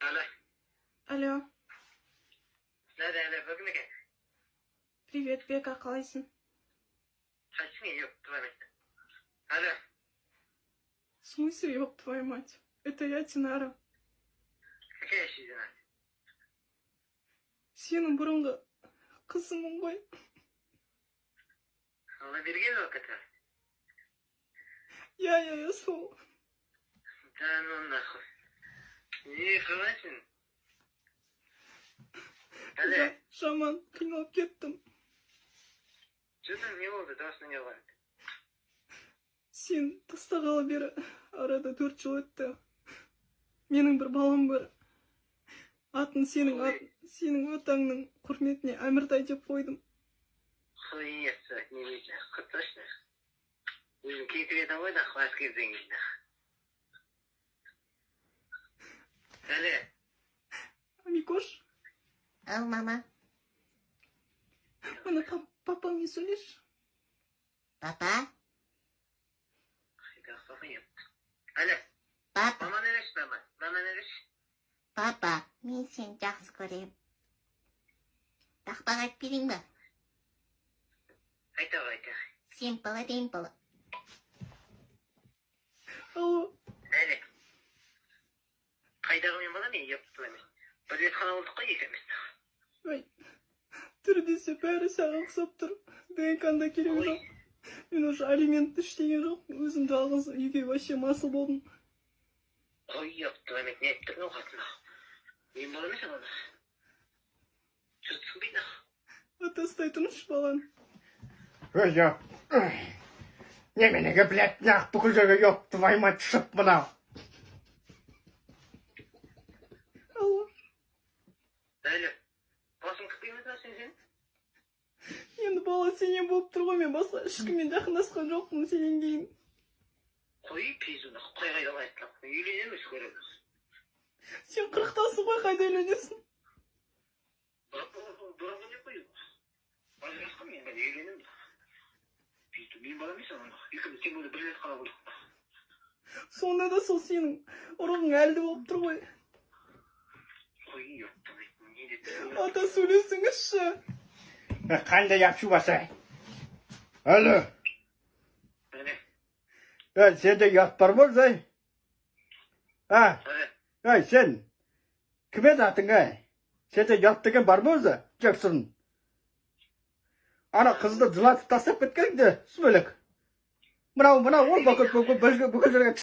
Алло. Алло. Алло, бүгін екен. Привет, Бека, қалайсың? Қайсың ең, твою мать. Алло. В смысле, ёб твою мать? Это я, Тинара. Какая еще Динара? Сенің бұрынғы қызымын ғой. Алла берген ол кітап. Я, сол. Да ну нахуй. Не қылайсың? Алло. Жаман, қиналып кеттім. Что-то не болды, дауысың не болады. Сен тастағалы бері арада 4 жыл өтті. Менің бір балам бар. Атын сенің атаңның құрметіне Әміртай деп қойдым. Хуйнесі, немесе, құтташны. Өзің кетіп еді ғой да, қуас кезден кейін. Алло. Микош, Ау, мама. мына папаңмен сөйлесші. Папа? Қайда қойып. Алло. Папа? Мама neresi mama? Mama neresi? Папа, мен сені жақсы көрем. Тақпақ айтып берейін ба? Айта. Симпл, римпл. Алло. Әлі. Қайдағы мен бала мен еп тұлаймен. Бір рет қана болдық қой екеміз. Ой, түрі десе бәрі саған ұқсап тұр. ДНК-нда керек жоқ. Мен уже алимент іштеген жоқ. Өзім жалғыз үйге вообще масыл болдым. Ой, еп тұлаймен не еттің о қатына. Мен бала емес ана. Жұртсың бейді. Атастай тұрмыш балан. Ой, ёп. Неменеге, блядь, нақ бүкіл жерге ёп, твою мать, шып мынау. Алло. Әлі. Басың күпейміз ба сен? Енді бала сенен болып тұр ғой, мен басқа ешкіммен жақындасқан жоқпын сенен кейін. Қой, пейзуна, қой қайда айтты. Үйленеміз көреміз. Сен 40-тасың ғой, қайда үйленесің? Бұрынғы не қойып? Ажырасқан мен бәлі үйленем. Пейзу, мен бала емес ана. Екіміз тем болы бір рет қала болдық. Сонда да сол сенің ұрығың әлді болып тұр ғой. Қой, еп, не деді? Ата сөйлесіңізші. Қандай апшу баса? Алло. Әне. Сенде ұят бар ма, зай? Алло. Сен, кім еді атың, Сенде ұят деген бар ма өзі? Жексін. Ана қызды жылатып тастап кеткеніңді, сүмелік. Мынау, ол бүкіл жерге